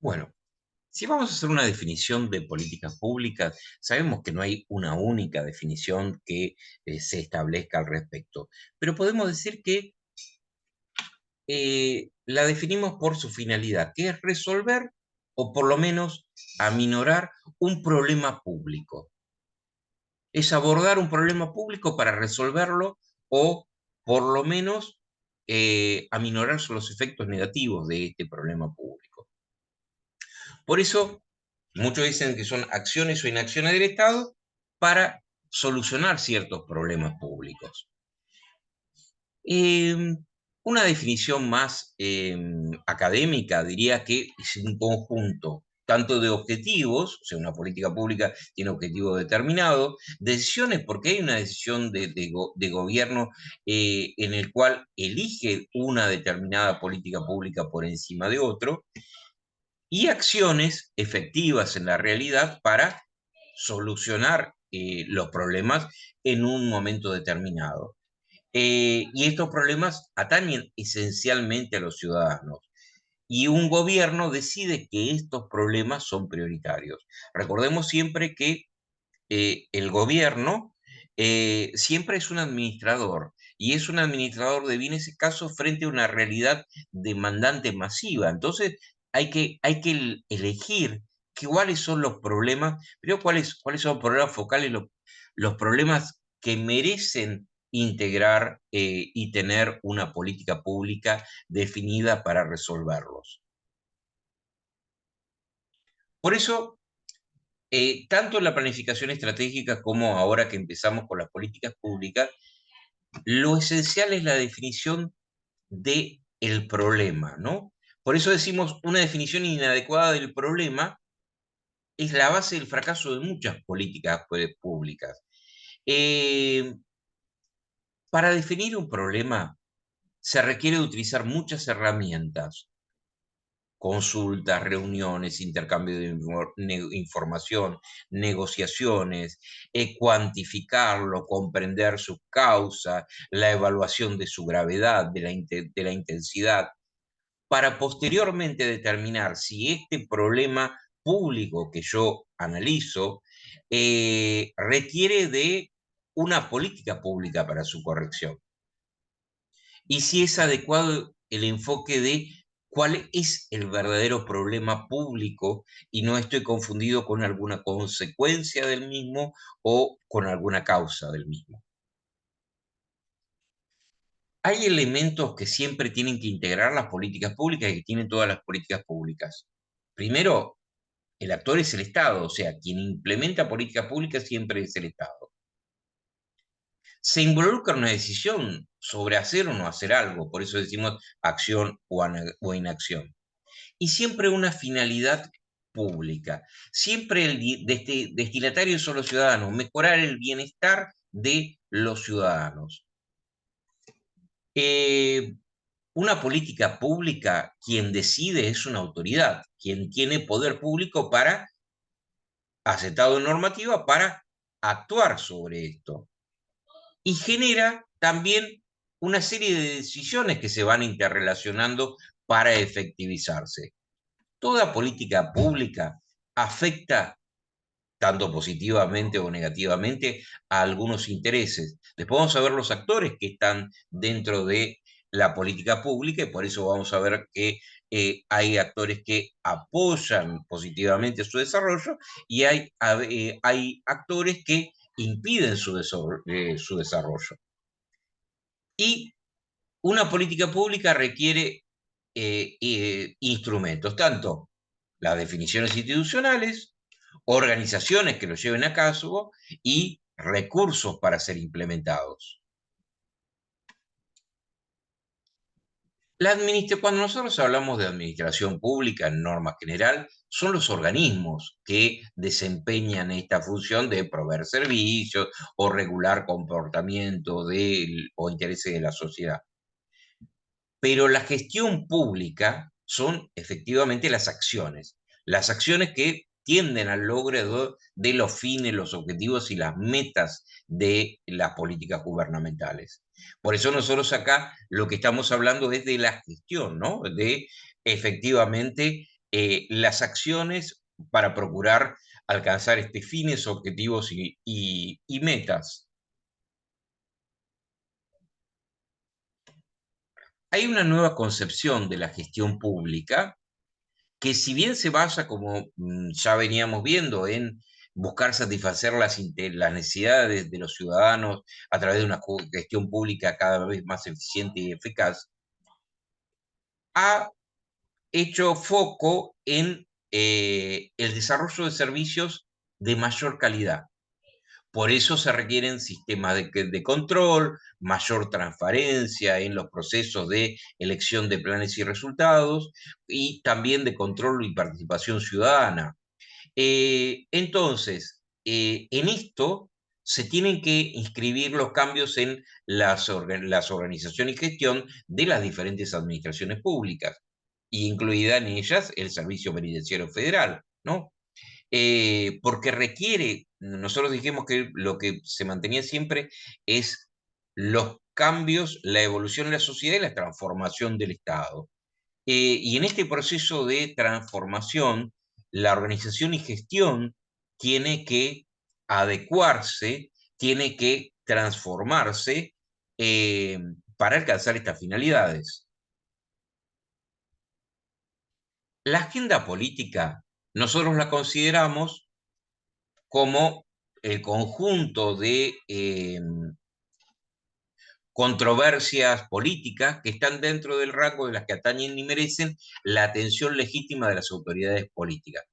Bueno, si vamos a hacer una definición de políticas públicas, sabemos que no hay una única definición que se establezca al respecto, pero podemos decir que la definimos por su finalidad, que es resolver o por lo menos aminorar un problema público. Es abordar un problema público para resolverlo o por lo menos aminorar los efectos negativos de este problema público. Por eso, muchos dicen que son acciones o inacciones del Estado para solucionar ciertos problemas públicos. Eh, una definición más académica diría que es un conjunto tanto de objetivos, o sea, una política pública tiene objetivos determinados, decisiones, porque hay una decisión de gobierno en el cual elige una determinada política pública por encima de otro, y acciones efectivas en la realidad para solucionar los problemas en un momento determinado. Y estos problemas atañen esencialmente a los ciudadanos. Y un gobierno decide que estos problemas son prioritarios. Recordemos siempre que el gobierno siempre es un administrador y es un administrador de bienes escasos frente a una realidad demandante masiva. Entonces hay que elegir cuáles son los problemas, pero cuáles son los problemas focales, los problemas que merecen integrar y tener una política pública definida para resolverlos. Por eso tanto en la planificación estratégica como ahora que empezamos con las políticas públicas, lo esencial es la definición de el problema, ¿no? Por eso decimos una definición inadecuada del problema es la base del fracaso de muchas políticas públicas. Eh, para definir un problema se requiere utilizar muchas herramientas: consultas, reuniones, intercambio de información, negociaciones, cuantificarlo, comprender su causa, la evaluación de su gravedad, de la intensidad, para posteriormente determinar si este problema público que yo analizo requiere de una política pública para su corrección y si es adecuado el enfoque de cuál es el verdadero problema público y no estoy confundido con alguna consecuencia del mismo o con alguna causa del mismo. Hay elementos que siempre tienen que integrar las políticas públicas y que tienen todas las políticas públicas. Primero, el actor es el Estado, o sea, quien implementa políticas públicas siempre es el Estado. Se involucra en una decisión sobre hacer o no hacer algo, por eso decimos acción o inacción. Y siempre una finalidad pública. Siempre destinatario son los ciudadanos, mejorar el bienestar de los ciudadanos. Eh, una política pública, quien decide es una autoridad, quien tiene poder público para, aceptado en normativa, para actuar sobre esto. Y genera también una serie de decisiones que se van interrelacionando para efectivizarse. Toda política pública afecta tanto positivamente o negativamente a algunos intereses. Después vamos a ver los actores que están dentro de la política pública y por eso vamos a ver que hay actores que apoyan positivamente su desarrollo y hay actores que impiden su desarrollo. Y una política pública requiere instrumentos, tanto las definiciones institucionales, organizaciones que lo lleven a cabo y recursos para ser implementados. Cuando nosotros hablamos de administración pública en norma general, son los organismos que desempeñan esta función de proveer servicios o regular comportamiento o intereses de la sociedad. Pero la gestión pública son efectivamente las acciones que tienden al logro de los fines, los objetivos y las metas de las políticas gubernamentales. Por eso nosotros acá lo que estamos hablando es de la gestión, ¿no? De efectivamente las acciones para procurar alcanzar fines, objetivos y metas. Hay una nueva concepción de la gestión pública que si bien se basa, como ya veníamos viendo, en buscar satisfacer las necesidades de los ciudadanos a través de una gestión pública cada vez más eficiente y eficaz, ha hecho foco en el desarrollo de servicios de mayor calidad. Por eso se requieren sistemas de control, mayor transparencia en los procesos de elección de planes y resultados, y también de control y participación ciudadana. Entonces, en esto se tienen que inscribir los cambios en las organizaciones y gestión de las diferentes administraciones públicas, y incluida en ellas el Servicio Penitenciario Federal, ¿no? Porque requiere, nosotros dijimos que lo que se mantenía siempre es los cambios, la evolución de la sociedad y la transformación del Estado. Y en este proceso de transformación, la organización y gestión tiene que adecuarse, tiene que transformarse eh, para alcanzar estas finalidades. La agenda política, nosotros la consideramos como el conjunto de controversias políticas que están dentro del rango de las que atañen y merecen la atención legítima de las autoridades políticas.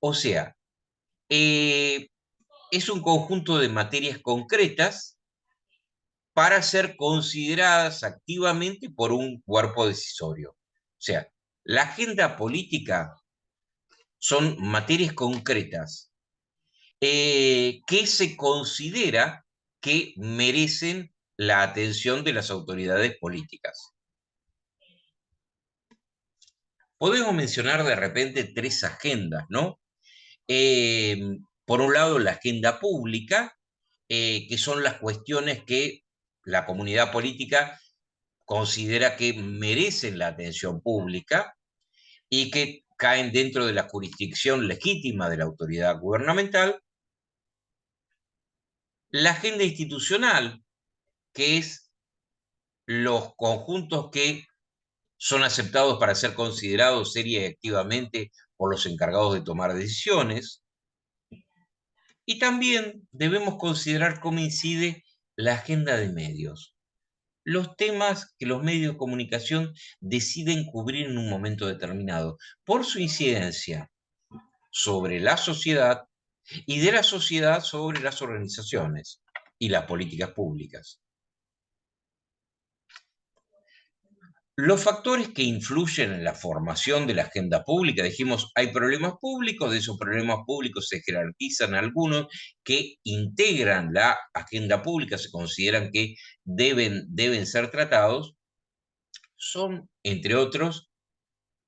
O sea, eh, es un conjunto de materias concretas para ser consideradas activamente por un cuerpo decisorio. O sea, la agenda política son materias concretas que se considera que merecen la atención de las autoridades políticas. Podemos mencionar de repente tres agendas, ¿no? Por un lado, la agenda pública, que son las cuestiones que la comunidad política considera que merecen la atención pública y que caen dentro de la jurisdicción legítima de la autoridad gubernamental. La agenda institucional, que es los conjuntos que son aceptados para ser considerados seria y activamente por los encargados de tomar decisiones. Y también debemos considerar cómo incide la agenda de medios, los temas que los medios de comunicación deciden cubrir en un momento determinado, por su incidencia sobre la sociedad y de la sociedad sobre las organizaciones y las políticas públicas. Los factores que influyen en la formación de la agenda pública, dijimos, hay problemas públicos, de esos problemas públicos se jerarquizan algunos que integran la agenda pública, se consideran que deben ser tratados, son, entre otros,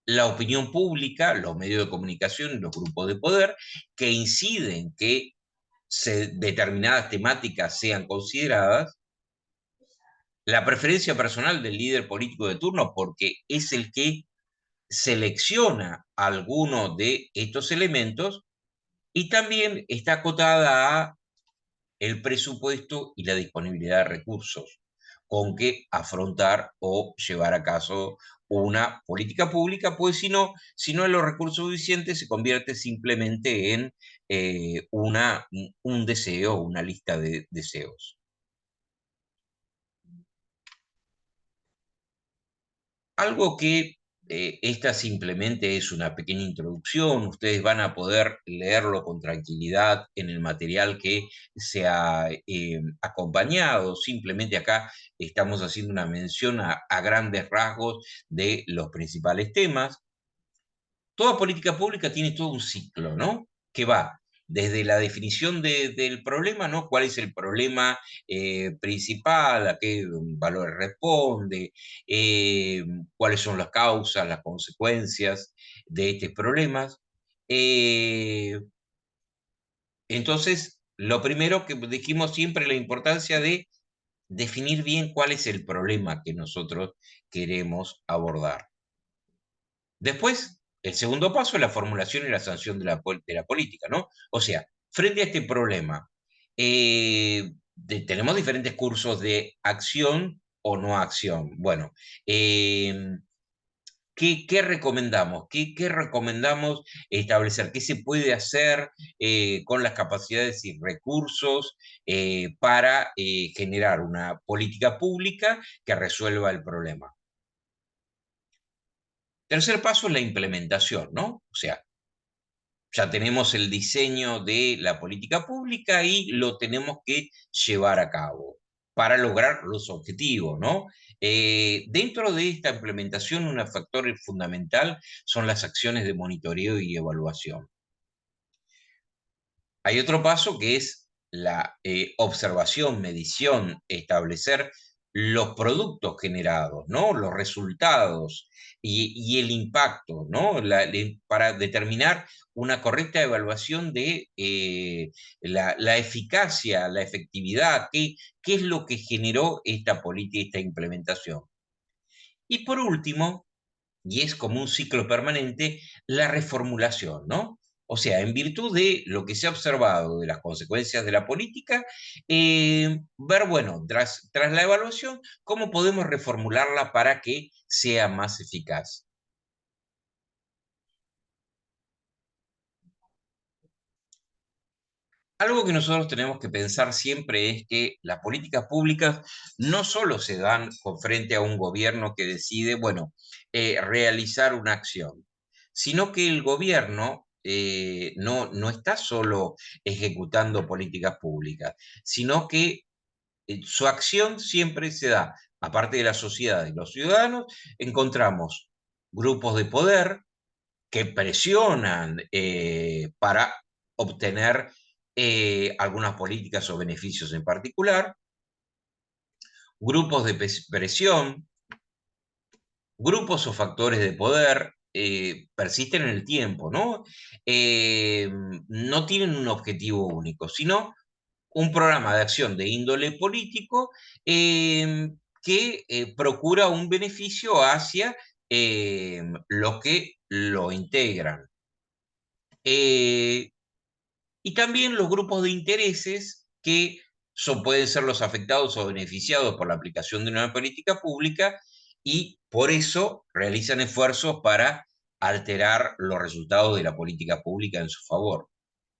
la opinión pública, los medios de comunicación y los grupos de poder, que inciden que determinadas temáticas sean consideradas, la preferencia personal del líder político de turno, porque es el que selecciona alguno de estos elementos, y también está acotada a el presupuesto y la disponibilidad de recursos con que afrontar o llevar a cabo una política pública, pues si no hay los recursos suficientes, se convierte simplemente en un deseo, una lista de deseos. Algo que esta simplemente es una pequeña introducción, ustedes van a poder leerlo con tranquilidad en el material que se ha acompañado. Simplemente acá estamos haciendo una mención a grandes rasgos de los principales temas. Toda política pública tiene todo un ciclo, ¿no? Que va desde la definición del problema, ¿no? ¿Cuál es el problema principal? ¿A qué valor responde? ¿Cuáles son las causas, las consecuencias de estos problemas? Eh, entonces, lo primero que dijimos siempre, la importancia de definir bien cuál es el problema que nosotros queremos abordar. Después, El segundo paso es la formulación y la sanción de la política, ¿no? O sea, frente a este problema, tenemos diferentes cursos de acción o no acción. Bueno, eh, ¿qué recomendamos? ¿Qué recomendamos establecer? ¿Qué se puede hacer con las capacidades y recursos para generar una política pública que resuelva el problema? Tercer paso es la implementación, ¿no? O sea, ya tenemos el diseño de la política pública y lo tenemos que llevar a cabo para lograr los objetivos, ¿no? Dentro de esta implementación, un factor fundamental son las acciones de monitoreo y evaluación. Hay otro paso que es la observación, medición, establecer los productos generados, ¿no? Los resultados y el impacto, ¿no? Para determinar una correcta evaluación de la eficacia, la efectividad, qué es lo que generó esta política, esta implementación. Y por último, y es como un ciclo permanente, la reformulación, ¿no? O sea, en virtud de lo que se ha observado de las consecuencias de la política, ver, bueno, tras la evaluación, cómo podemos reformularla para que sea más eficaz. Algo que nosotros tenemos que pensar siempre es que las políticas públicas no solo se dan con frente a un gobierno que decide, bueno, realizar una acción, sino que el gobierno no está solo ejecutando políticas públicas, sino que su acción siempre se da, aparte de la sociedad y los ciudadanos, encontramos grupos de poder que presionan para obtener algunas políticas o beneficios en particular, grupos de presión, grupos o factores de poder persisten en el tiempo, ¿no? No tienen un objetivo único, sino un programa de acción de índole político que procura un beneficio hacia los que lo integran. Eh, y también los grupos de intereses que pueden ser los afectados o beneficiados por la aplicación de una política pública y por eso realizan esfuerzos para alterar los resultados de la política pública en su favor.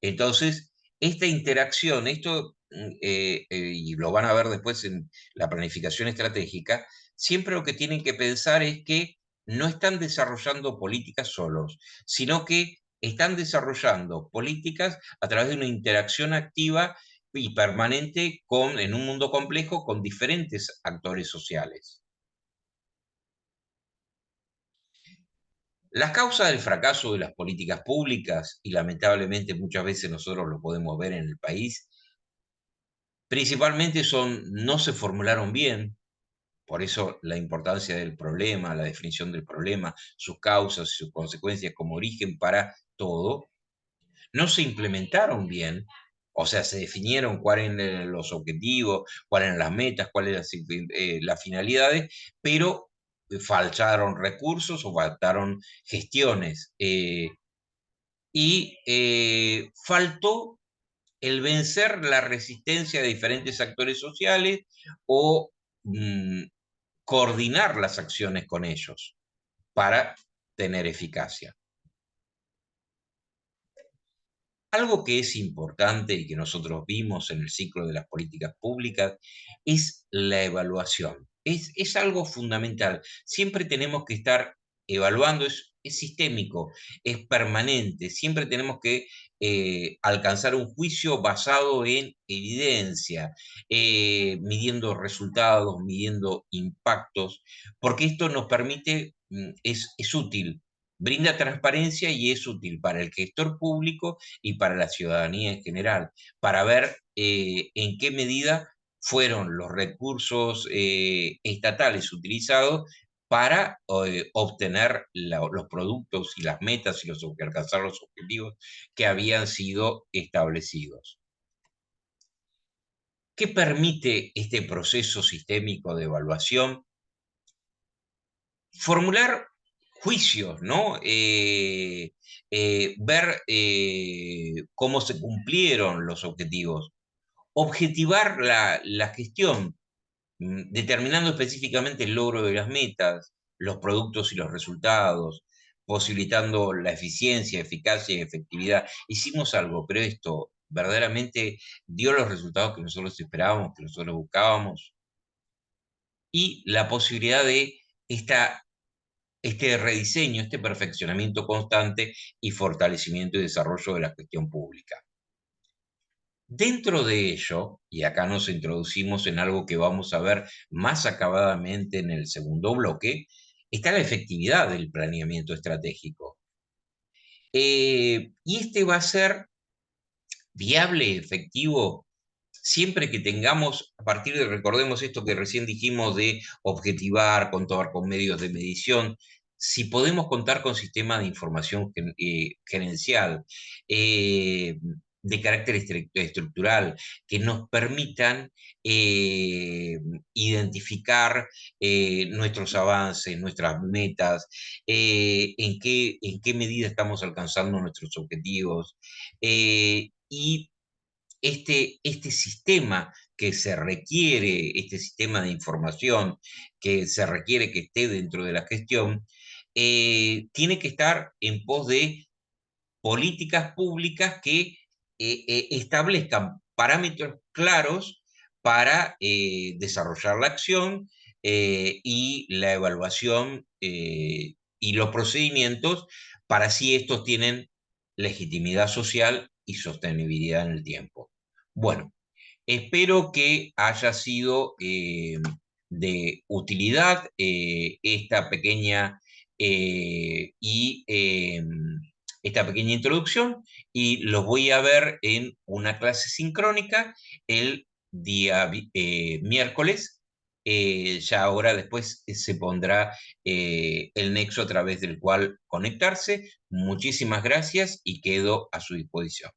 Entonces, esta interacción, y lo van a ver después en la planificación estratégica, siempre lo que tienen que pensar es que no están desarrollando políticas solos, sino que están desarrollando políticas a través de una interacción activa y permanente en un mundo complejo con diferentes actores sociales. Las causas del fracaso de las políticas públicas, y lamentablemente muchas veces nosotros lo podemos ver en el país, principalmente no se formularon bien, por eso la importancia del problema, la definición del problema, sus causas y sus consecuencias como origen para todo, no se implementaron bien, o sea, se definieron cuáles eran los objetivos, cuáles eran las metas, cuáles eran las finalidades, pero faltaron recursos o faltaron gestiones. Y faltó el vencer la resistencia de diferentes actores sociales o mm, coordinar las acciones con ellos para tener eficacia. Algo que es importante y que nosotros vimos en el ciclo de las políticas públicas es la evaluación. Es algo fundamental. Siempre tenemos que estar evaluando, es sistémico, es permanente. Siempre tenemos que alcanzar un juicio basado en evidencia, midiendo resultados, midiendo impactos, porque esto nos permite, es útil, brinda transparencia y es útil para el gestor público y para la ciudadanía en general, para ver en qué medida fueron los recursos estatales utilizados para obtener los productos y las metas y alcanzar los objetivos que habían sido establecidos. ¿Qué permite este proceso sistémico de evaluación? Formular juicios, ¿no? Ver cómo se cumplieron los objetivos, objetivar la gestión, determinando específicamente el logro de las metas, los productos y los resultados, posibilitando la eficiencia, eficacia y efectividad. Hicimos algo, pero esto verdaderamente dio los resultados que nosotros esperábamos, que nosotros buscábamos, y la posibilidad de este rediseño, este perfeccionamiento constante y fortalecimiento y desarrollo de la gestión pública. Dentro de ello, y acá nos introducimos en algo que vamos a ver más acabadamente en el segundo bloque, está la efectividad del planeamiento estratégico. Y este va a ser viable, efectivo, siempre que tengamos, a partir de, recordemos esto que recién dijimos de objetivar, contar con medios de medición, si podemos contar con sistemas de información gerencial, eh, de carácter estructural, que nos permitan eh, identificar nuestros avances, nuestras metas, en qué medida estamos alcanzando nuestros objetivos, y este sistema que se requiere, este sistema de información que se requiere que esté dentro de la gestión, tiene que estar en pos de políticas públicas que establezcan parámetros claros para desarrollar la acción y la evaluación y los procedimientos para si estos tienen legitimidad social y sostenibilidad en el tiempo. Bueno, espero que haya sido de utilidad esta pequeña introducción, y los voy a ver en una clase sincrónica el día miércoles. Ya ahora después se pondrá el nexo a través del cual conectarse. Muchísimas gracias y quedo a su disposición.